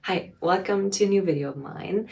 Hi, welcome to a new video of mine.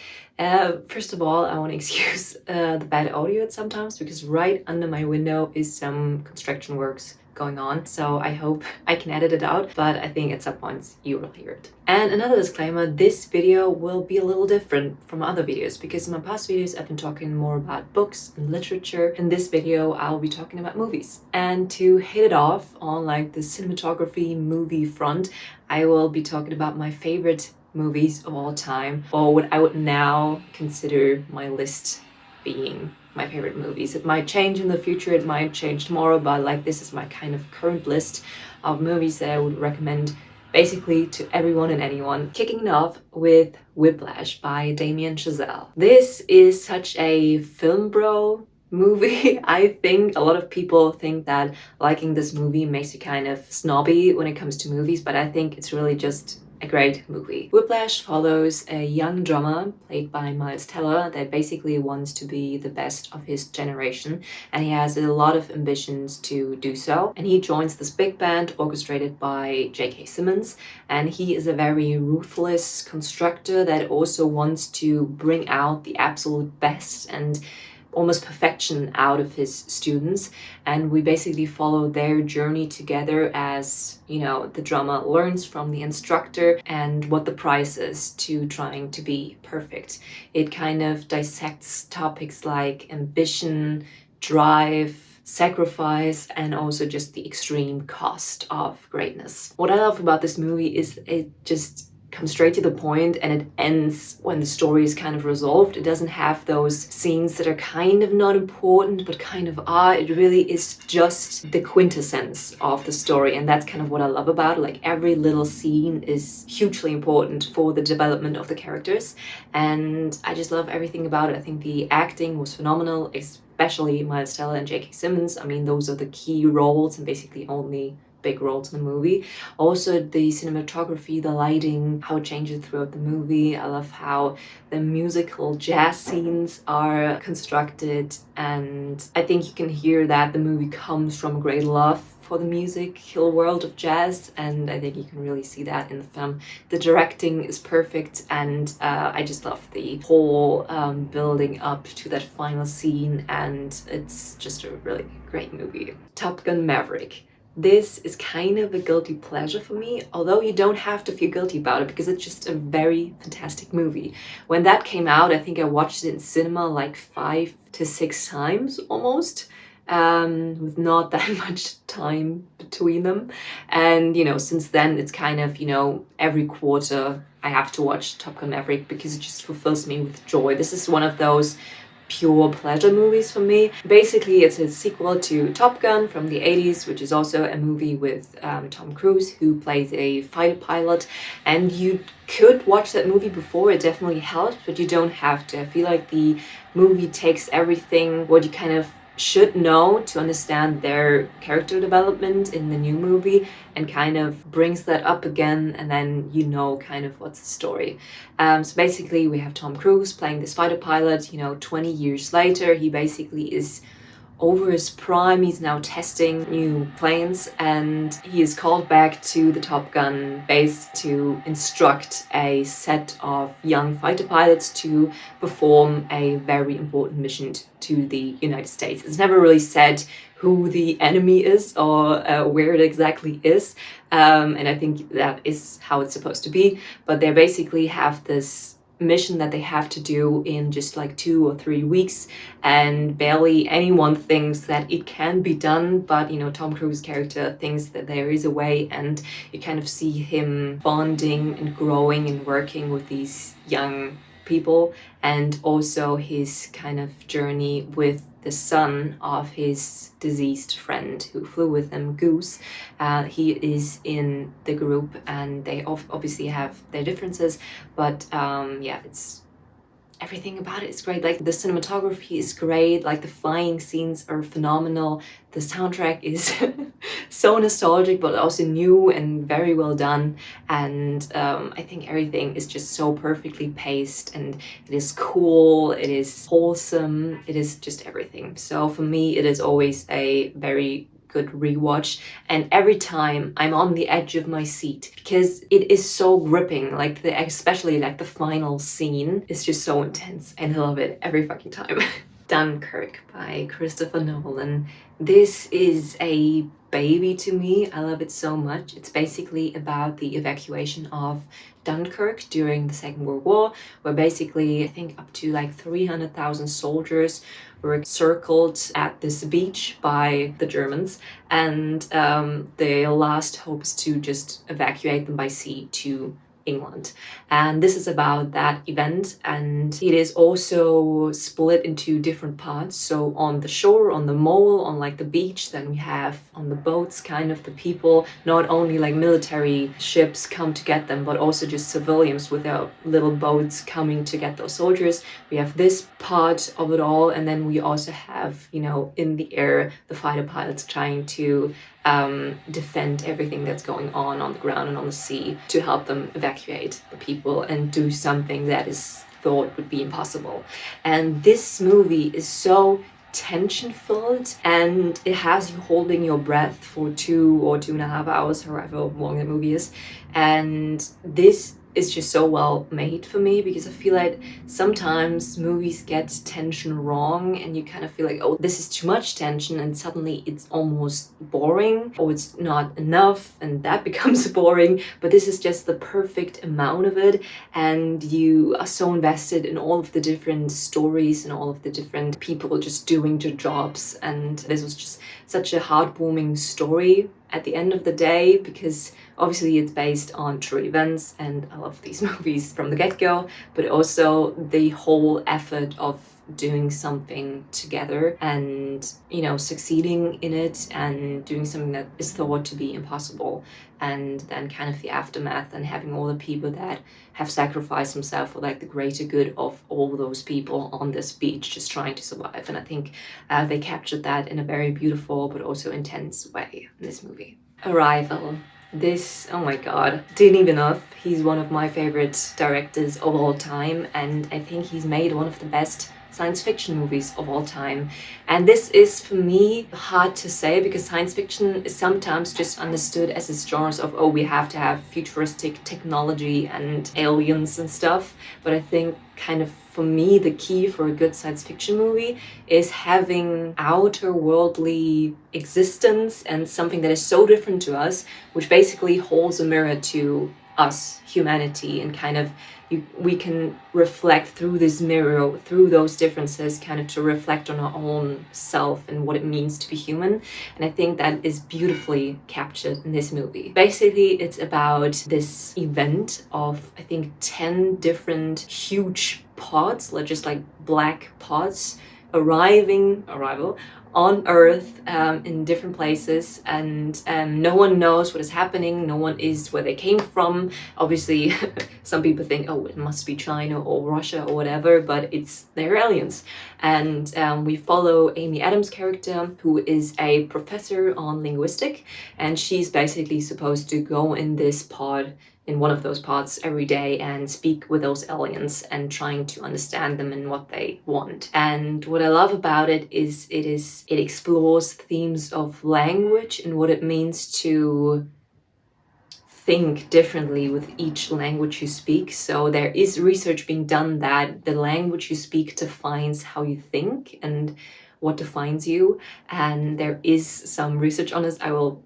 First of all, I want to excuse the bad audio sometimes because right under my window is some construction works going on. So I hope I can edit it out, but I think at some points you will hear it. And another disclaimer, this video will be a little different from other videos because in my past videos I've been talking more about books and literature. In this video I'll be talking about movies. And to hit it off on like the cinematography movie front, I will be talking about my favorite movies of all time, or what I would now consider my list being my favorite movies. It might change in the future, it might change tomorrow, but like this is my kind of current list of movies that I would recommend basically to everyone and anyone. Kicking it off with Whiplash by Damien Chazelle. This is such a film bro movie. I think a lot of people think that liking this movie makes you kind of snobby when it comes to movies, but I think it's really just a great movie. Whiplash follows a young drummer played by Miles Teller that basically wants to be the best of his generation, and he has a lot of ambitions to do so. And he joins this big band orchestrated by J.K. Simmons, and he is a very ruthless constructor that also wants to bring out the absolute best and almost perfection out of his students. And we basically follow their journey together as, you know, the drummer learns from the instructor and what the price is to trying to be perfect. It kind of dissects topics like ambition, drive, sacrifice, and also just the extreme cost of greatness. What I love about this movie is it just comes straight to the point and it ends when the story is kind of resolved. It doesn't have those scenes that are kind of not important but kind of are. It really is just the quintessence of the story, and that's kind of what I love about it. Like every little scene is hugely important for the development of the characters, and I just love everything about it. I think the acting was phenomenal, especially Miles Teller and J.K. Simmons. I mean, those are the key roles and basically only big roles in the movie. Also the cinematography, the lighting, how it changes throughout the movie. I love how the musical jazz scenes are constructed, and I think you can hear that the movie comes from a great love for the musical world of jazz, and I think you can really see that in the film. The directing is perfect, and I just love the whole building up to that final scene, and it's just a really great movie. Top Gun Maverick. This is kind of a guilty pleasure for me, although you don't have to feel guilty about it because it's just a very fantastic movie. When that came out, I think I watched it in cinema like 5 to 6 times almost, with not that much time between them. And, you know, since then it's kind of, you know, every quarter I have to watch Top Gun Maverick because it just fulfills me with joy. This is one of those pure pleasure movies for me. Basically, it's a sequel to Top Gun from the 80s, which is also a movie with Tom Cruise, who plays a fighter pilot. And you could watch that movie before, it definitely helps, but you don't have to. I feel like the movie takes everything what you kind of should know to understand their character development in the new movie and kind of brings that up again, and then you know kind of what's the story. So basically we have Tom Cruise playing this fighter pilot, you know, 20 years later. He basically is over his prime. He's now testing new planes, and he is called back to the Top Gun base to instruct a set of young fighter pilots to perform a very important mission to the United States. It's never really said who the enemy is or where it exactly is, and I think that is how it's supposed to be, but they basically have this mission that they have to do in just like 2 or 3 weeks, and barely anyone thinks that it can be done, but you know, Tom Cruise's character thinks that there is a way, and you kind of see him bonding and growing and working with these young people, and also his kind of journey with the son of his deceased friend who flew with him, Goose. He is in the group, and they obviously have their differences, but yeah, it's everything about it is great. Like the cinematography is great, like the flying scenes are phenomenal. The soundtrack is so nostalgic but also new and very well done, and I think everything is just so perfectly paced, and it is cool, it is wholesome, it is just everything. So for me it is always a very good rewatch, and every time I'm on the edge of my seat because it is so gripping. Like especially like the final scene is just so intense, and I love it every fucking time. Dunkirk by Christopher Nolan. This is a baby to me. I love it so much. It's basically about the evacuation of Dunkirk during the Second World War, where basically I think up to like 300,000 soldiers were circled at this beach by the Germans, and their last hope is to just evacuate them by sea to England. And this is about that event, and it is also split into different parts. So on the shore, on the mole, on like the beach, then we have on the boats kind of the people, not only like military ships come to get them, but also just civilians with their little boats coming to get those soldiers. We have this part of it all, and then we also have, you know, in the air, the fighter pilots trying to defend everything that's going on the ground and on the sea to help them evacuate the people and do something that is thought would be impossible. And this movie is so tension filled, and it has you holding your breath for 2 or 2.5 hours, however long the movie is. And this is just so well made for me, because I feel like sometimes movies get tension wrong and you kind of feel like, oh, this is too much tension, and suddenly it's almost boring, or it's not enough and that becomes boring. But this is just the perfect amount of it, and you are so invested in all of the different stories and all of the different people just doing their jobs. And this was just such a heartwarming story at the end of the day, because obviously it's based on true events, and I love these movies from the get-go, but also the whole effort of doing something together and, you know, succeeding in it and doing something that is thought to be impossible, and then kind of the aftermath and having all the people that have sacrificed themselves for like the greater good of all those people on this beach just trying to survive. And I think they captured that in a very beautiful but also intense way in this movie. Arrival. This, oh my god, Denis Villeneuve, he's one of my favorite directors of all time, and I think he's made one of the best science fiction movies of all time. And this is, for me, hard to say, because science fiction is sometimes just understood as a genre of, oh, we have to have futuristic technology and aliens and stuff. But I think kind of for me, the key for a good science fiction movie is having outer worldly existence and something that is so different to us, which basically holds a mirror to us, humanity, and kind of we can reflect through this mirror, through those differences, kind of to reflect on our own self and what it means to be human. And I think that is beautifully captured in this movie. Basically, it's about this event of, I think, 10 different huge pods, like just like black pods, arrival on Earth in different places, and no one knows what is happening. No one is where they came from. Obviously, some people think, oh, it must be China or Russia or whatever, but they're aliens. And we follow Amy Adams' character, who is a professor on linguistic, and she's basically supposed to go in this pod, in one of those pods every day, and speak with those aliens and trying to understand them and what they want. And what I love about it is it explores themes of language and what it means to think differently with each language you speak. So there is research being done that the language you speak defines how you think and what defines you. And there is some research on this. I'll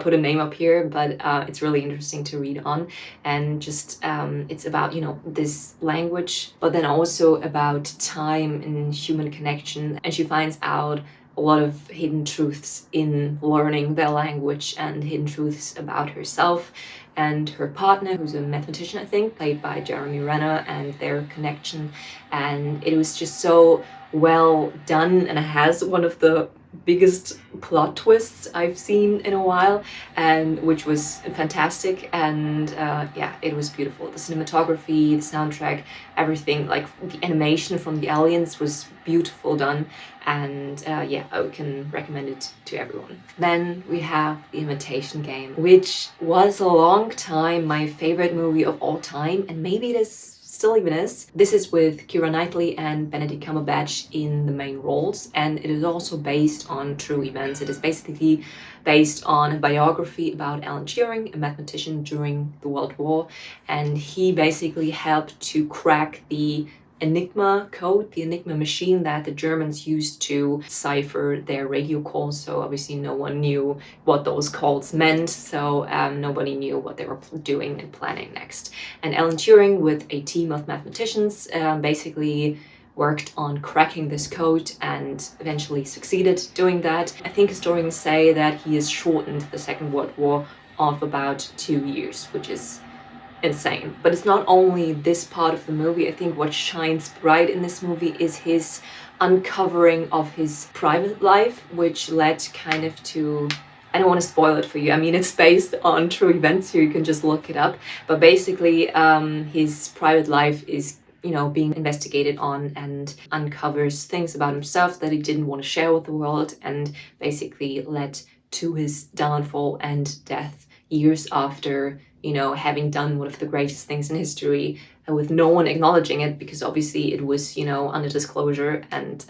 put a name up here, but it's really interesting to read on. And just it's about, this language, but then also about time and human connection. And she finds out a lot of hidden truths in learning their language, and hidden truths about herself and her partner, who's a mathematician, I think, played by Jeremy Renner, and their connection. And it was just so well done, and it has one of the biggest plot twists I've seen in a while, and which was fantastic. And it was beautiful. The cinematography, the soundtrack, everything, like the animation from the aliens was beautiful done. And I can recommend it to everyone. Then we have The Imitation Game, which was a long time my favorite movie of all time, and maybe it is still even is. This is with Keira Knightley and Benedict Cumberbatch in the main roles, and it is also based on true events. It is basically based on a biography about Alan Turing, a mathematician during the World War, and he basically helped to crack the Enigma code, the Enigma machine that the Germans used to cipher their radio calls. So obviously no one knew what those calls meant, so nobody knew what they were doing and planning next. And Alan Turing, with a team of mathematicians, basically worked on cracking this code and eventually succeeded doing that. I think historians say that he has shortened the Second World War of about 2 years, which is insane. But it's not only this part of the movie. I think what shines bright in this movie is his uncovering of his private life, which led kind of to, I don't want to spoil it for you. I mean, it's based on true events, so you can just look it up. But basically, his private life is, being investigated on, and uncovers things about himself that he didn't want to share with the world, and basically led to his downfall and death years after, having done one of the greatest things in history, with no one acknowledging it, because obviously it was, under disclosure. And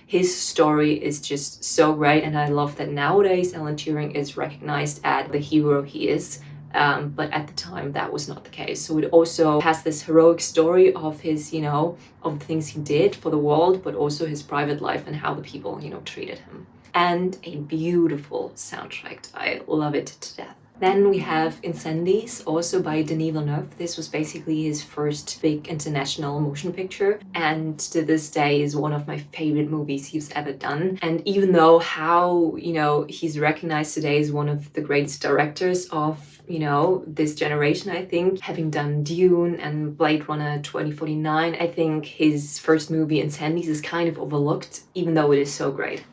his story is just so great, and I love that nowadays Alan Turing is recognized as the hero he is. But at the time that was not the case. So it also has this heroic story of his, of the things he did for the world, but also his private life and how the people, treated him. And a beautiful soundtrack. I love it to death. Then we have Incendies, also by Denis Villeneuve. This was basically his first big international motion picture, and to this day is one of my favorite movies he's ever done. And even though how, he's recognized today as one of the greatest directors of, this generation, I think, having done Dune and Blade Runner 2049, I think his first movie, Incendies, is kind of overlooked, even though it is so great.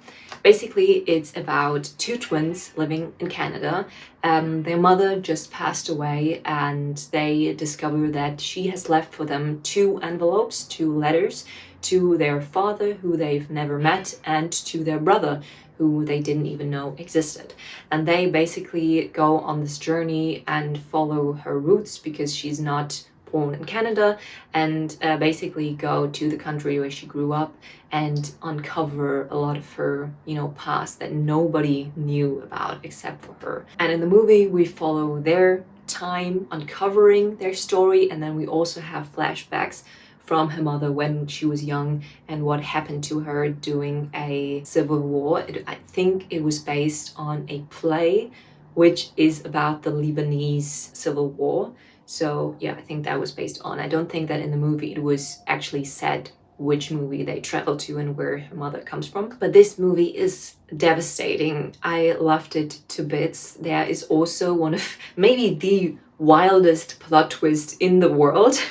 Basically, it's about two twins living in Canada. Their mother just passed away, and they discover that she has left for them 2 envelopes, 2 letters, to their father, who they've never met, and to their brother, who they didn't even know existed. And they basically go on this journey and follow her roots, because she's not born in Canada, and basically go to the country where she grew up and uncover a lot of her, past that nobody knew about except for her. And in the movie, we follow their time uncovering their story, and then we also have flashbacks from her mother when she was young and what happened to her during a civil war. I think it was based on a play which is about the Lebanese civil war. So yeah, I think that was based on. I don't think that in the movie it was actually said which movie they travel to and where her mother comes from. But this movie is devastating. I loved it to bits. There is also one of maybe the wildest plot twist in the world.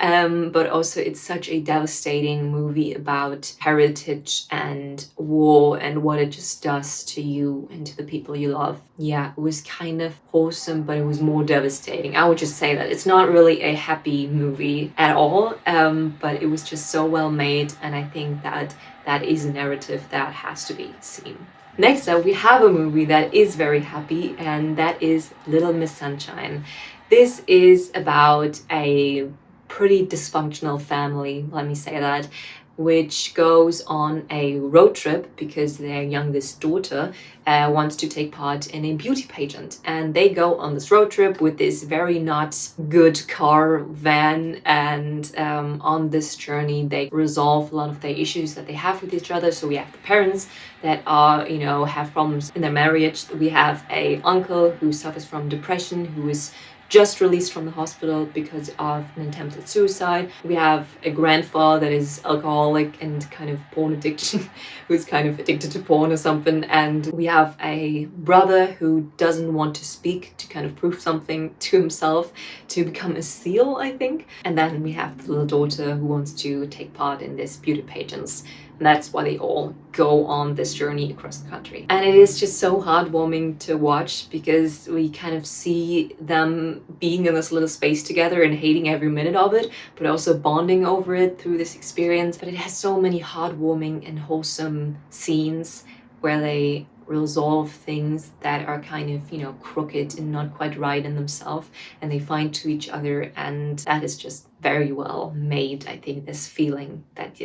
But also it's such a devastating movie about heritage and war and what it just does to you and to the people you love. Yeah, it was kind of wholesome, but it was more devastating. I would just say that it's not really a happy movie at all, but it was just so well made, and I think that that is a narrative that has to be seen. Next up, we have a movie that is very happy, and that is Little Miss Sunshine. This is about a pretty dysfunctional family, let me say that, which goes on a road trip because their youngest daughter wants to take part in a beauty pageant. And they go on this road trip with this very not good car van, and on this journey they resolve a lot of the issues that they have with each other. So we have the parents that are, have problems in their marriage. We have a uncle who suffers from depression, who is just released from the hospital because of an attempted suicide. We have a grandfather that is alcoholic and kind of porn addiction, who's kind of addicted to porn or something. And we have a brother who doesn't want to speak to kind of prove something to himself, to become a seal, I think. And then we have the little daughter who wants to take part in this beauty pageants. And that's why they all go on this journey across the country. And it is just so heartwarming to watch, because we kind of see them being in this little space together and hating every minute of it, but also bonding over it through this experience. But it has so many heartwarming and wholesome scenes where they resolve things that are kind of, crooked and not quite right in themselves, and they find to each other, and that is just very well made, I think, this feeling that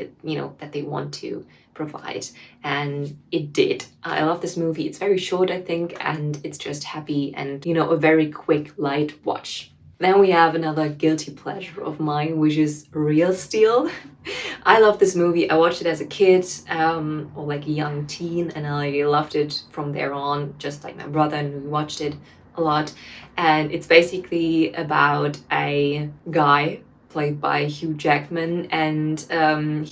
that they want to provide, and it did. I love this movie. It's very short, I think, and it's just happy and a very quick light watch. Then we have another guilty pleasure of mine, which is Real Steel. I love this movie. I watched it as a kid, or like a young teen, and I loved it from there on, just like my brother, and we watched it a lot. And it's basically about a guy played by Hugh Jackman, and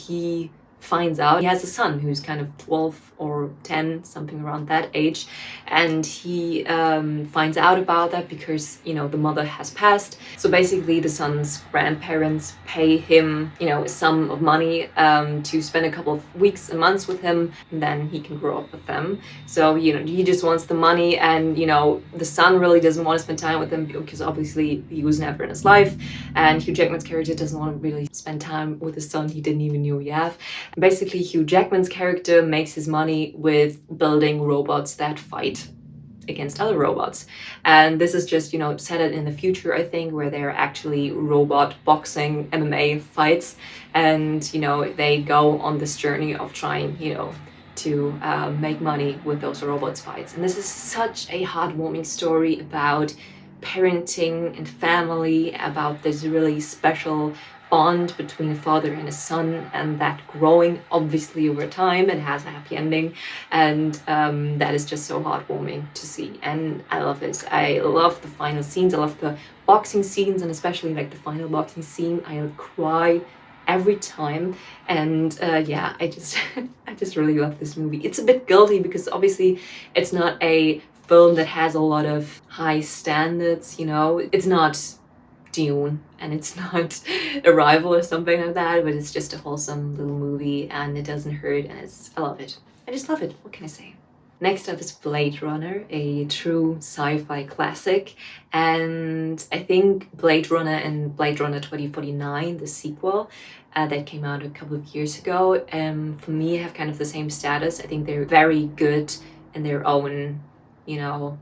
he finds out he has a son who's kind of 12 or 10, something around that age, and he finds out about that because the mother has passed. So basically the son's grandparents pay him a sum of money to spend a couple of weeks and months with him, and then he can grow up with them. So he just wants the money, and the son really doesn't want to spend time with him because obviously he was never in his life, and Hugh Jackman's character doesn't want to really spend time with his son he didn't even know he have. Basically, Hugh Jackman's character makes his money with building robots that fight against other robots. And this is just, set it in the future, I think, where they're actually robot boxing MMA fights. And, they go on this journey of trying, to make money with those robots fights. And this is such a heartwarming story about parenting and family, about this really special bond between a father and a son, and that growing obviously over time and has a happy ending, and that is just so heartwarming to see, and I love this. I love the final scenes. I love the boxing scenes, and especially like the final boxing scene. I'll cry every time, and yeah, I just I just really love this movie. It's a bit guilty because obviously it's not a film that has a lot of high standards, it's not Dune, and it's not Arrival or something like that, but it's just a wholesome little movie, and it doesn't hurt, and I love it. I just love it. What can I say? Next up is Blade Runner, a true sci-fi classic, and I think Blade Runner and Blade Runner 2049, the sequel, that came out a couple of years ago, for me have kind of the same status. I think they're very good in their own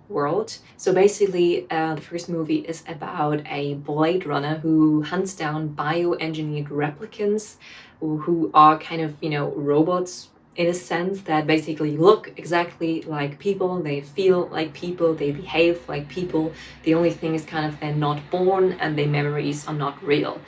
world. So basically, the first movie is about a Blade Runner who hunts down bioengineered replicants who are kind of, robots in a sense that basically look exactly like people, they feel like people, they behave like people. The only thing is kind of they're not born and their memories are not real.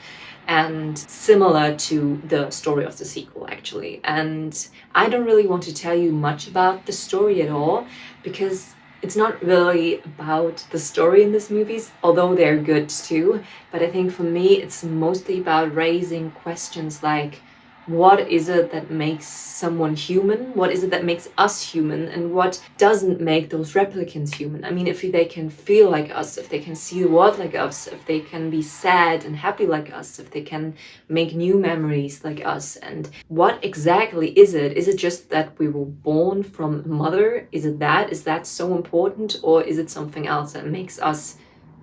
And similar to the story of the sequel, actually. And I don't really want to tell you much about the story at all, because it's not really about the story in these movies, although they're good too. But I think for me, it's mostly about raising questions like, what is it that makes someone human? What is it that makes us human? And what doesn't make those replicants human? I mean, if they can feel like us, if they can see the world like us, if they can be sad and happy like us, if they can make new memories like us, and what exactly is it? Is it just that we were born from a mother? Is that so important? Or is it something else that makes us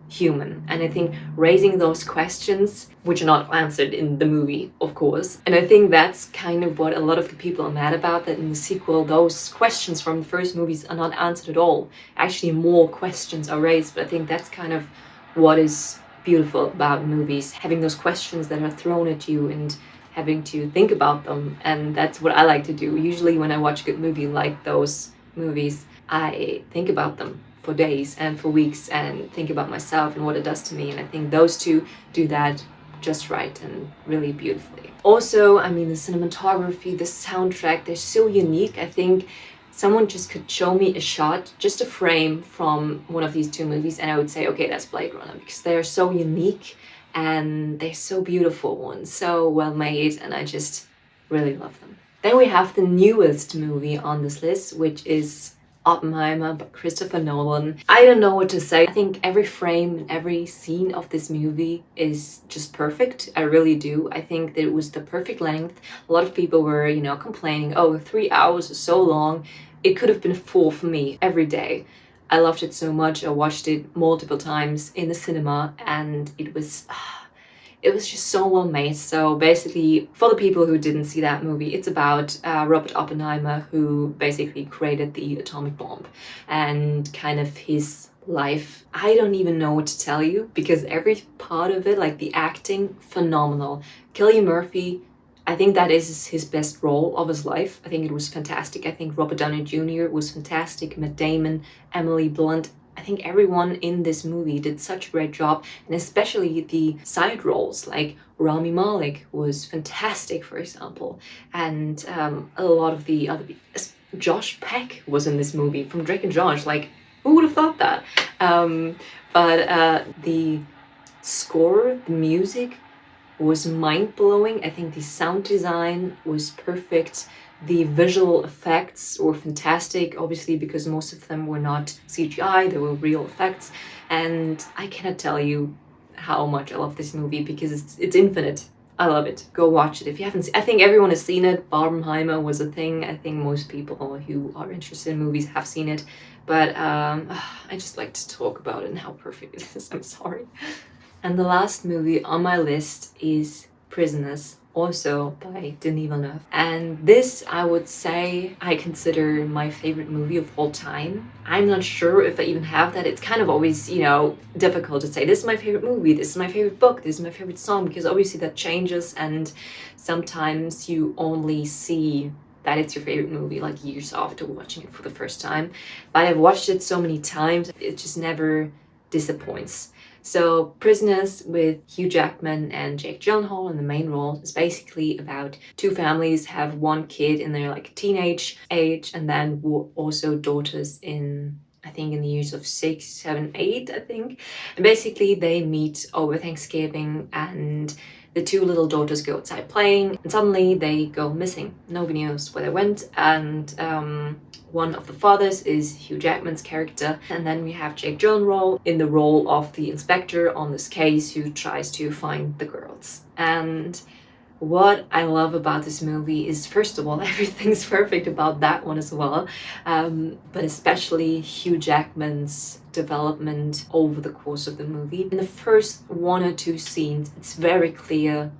human? And I think raising those questions, which are not answered in the movie, of course, and I think that's kind of what a lot of the people are mad about, that in the sequel those questions from the first movies are not answered at all. Actually, more questions are raised, but I think that's kind of what is beautiful about movies, having those questions that are thrown at you and having to think about them. And that's what I like to do. Usually when I watch a good movie like those movies, I think about them for days and for weeks and think about myself and what it does to me. And I think those two do that just right and really beautifully. Also, I mean, the cinematography, the soundtrack, they're so unique. I think someone just could show me a shot, just a frame from one of these two movies, and I would say, okay, that's Blade Runner, because they are so unique and they're so beautiful and so well made, and I just really love them. Then we have the newest movie on this list, which is Oppenheimer by Christopher Nolan. I don't know what to say. I think every frame and every scene of this movie is just perfect. I really do. I think that it was the perfect length. A lot of people were, complaining, oh, 3 hours is so long. It could have been 4 for me every day. I loved it so much. I watched it multiple times in the cinema, and it was just so well made. So basically, for the people who didn't see that movie, it's about Robert Oppenheimer, who basically created the atomic bomb, and kind of his life. I don't even know what to tell you because every part of it, like the acting, phenomenal. Cillian Murphy, I think that is his best role of his life. I think it was fantastic. I think Robert Downey Jr. was fantastic. Matt Damon, Emily Blunt. I think everyone in this movie did such a great job, and especially the side roles, like Rami Malek was fantastic, for example, and a lot of the other. Josh Peck was in this movie from Drake and Josh. Like, who would have thought that? But the score, the music was mind blowing. I think the sound design was perfect. The visual effects were fantastic, obviously, because most of them were not CGI, they were real effects. And I cannot tell you how much I love this movie because it's infinite. I love it. Go watch it if you haven't seen. I think everyone has seen it. Barbenheimer was a thing. I think most people who are interested in movies have seen it. But I just like to talk about it and how perfect it is. I'm sorry. And the last movie on my list is Prisoners, also by Denis Villeneuve. And this, I would say, I consider my favorite movie of all time. I'm not sure if I even have that. It's kind of always, difficult to say, this is my favorite movie, this is my favorite book, this is my favorite song, because obviously that changes, and sometimes you only see that it's your favorite movie like years after watching it for the first time. But I've watched it so many times, it just never disappoints. So Prisoners with Hugh Jackman and Jake Gyllenhaal in the main role is basically about two families have one kid in their like teenage age, and then also daughters in, I think, in the years of 6, 7, 8, I think. And basically they meet over Thanksgiving, and the two little daughters go outside playing, and suddenly they go missing. Nobody knows where they went, and one of the fathers is Hugh Jackman's character, and then we have Jake Gyllenhaal in the role of the inspector on this case who tries to find the girls. And what I love about this movie is, first of all, everything's perfect about that one as well, but especially Hugh Jackman's development over the course of the movie. In the first 1 or 2 scenes, it's very clear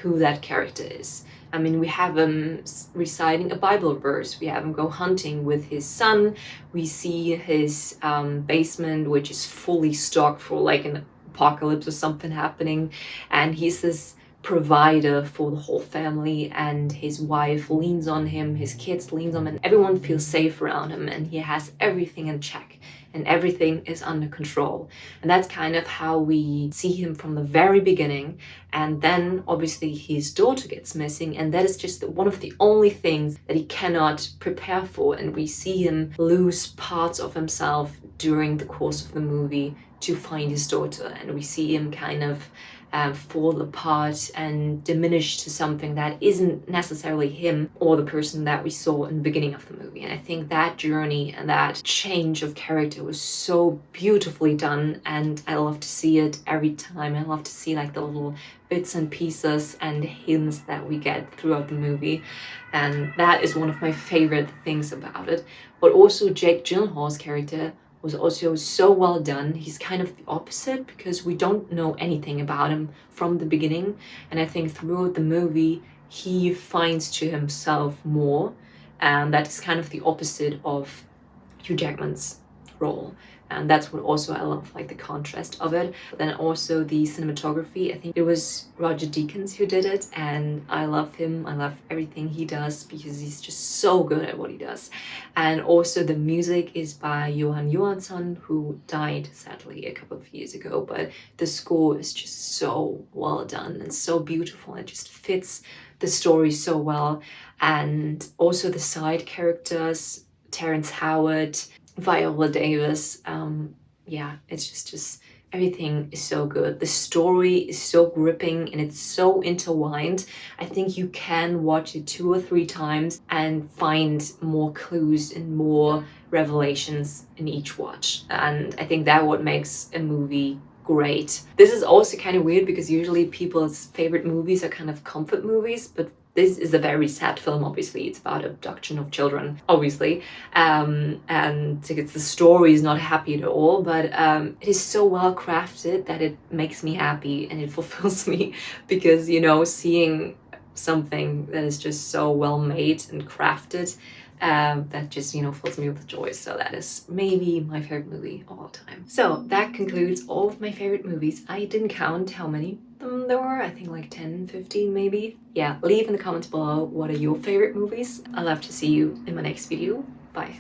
who that character is. I mean, we have him reciting a Bible verse, we have him go hunting with his son, we see his basement, which is fully stocked for like an apocalypse or something happening, and he's this provider for the whole family, and his wife leans on him, his kids leans on him, and everyone feels safe around him, and he has everything in check and everything is under control. And that's kind of how we see him from the very beginning. And then obviously his daughter gets missing, and that is just one of the only things that he cannot prepare for, and we see him lose parts of himself during the course of the movie to find his daughter, and we see him kind of fall apart and diminish to something that isn't necessarily him or the person that we saw in the beginning of the movie. And I think that journey and that change of character was so beautifully done, and I love to see it every time. I love to see like the little bits and pieces and hints that we get throughout the movie, and that is one of my favorite things about it. But also Jake Gyllenhaal's character was also so well done. He's kind of the opposite because we don't know anything about him from the beginning, and I think throughout the movie he finds to himself more, and that is kind of the opposite of Hugh Jackman's role. And that's what also I love, like the contrast of it. But then also the cinematography, I think it was Roger Deakins who did it, and I love him. I love everything he does because he's just so good at what he does. And also the music is by Johan Johansson, who died sadly a couple of years ago, but the score is just so well done and so beautiful. It just fits the story so well. And also the side characters, Terrence Howard, Viola Davis, it's just everything is so good. The story is so gripping and it's so intertwined. I think you can watch it 2 or 3 times and find more clues and more revelations in each watch. And I think that what makes a movie great. This is also kind of weird because usually people's favorite movies are kind of comfort movies, but this is a very sad film, obviously. It's about abduction of children, obviously. And the story is not happy at all, but it is so well crafted that it makes me happy and it fulfills me because, seeing something that is just so well made and crafted, that just, fills me with joy. So that is maybe my favorite movie of all time. So that concludes all of my favorite movies. I didn't count how many there were. I think like 10, 15 maybe. Yeah, leave in the comments below what are your favorite movies. I'd love to see you in my next video. Bye.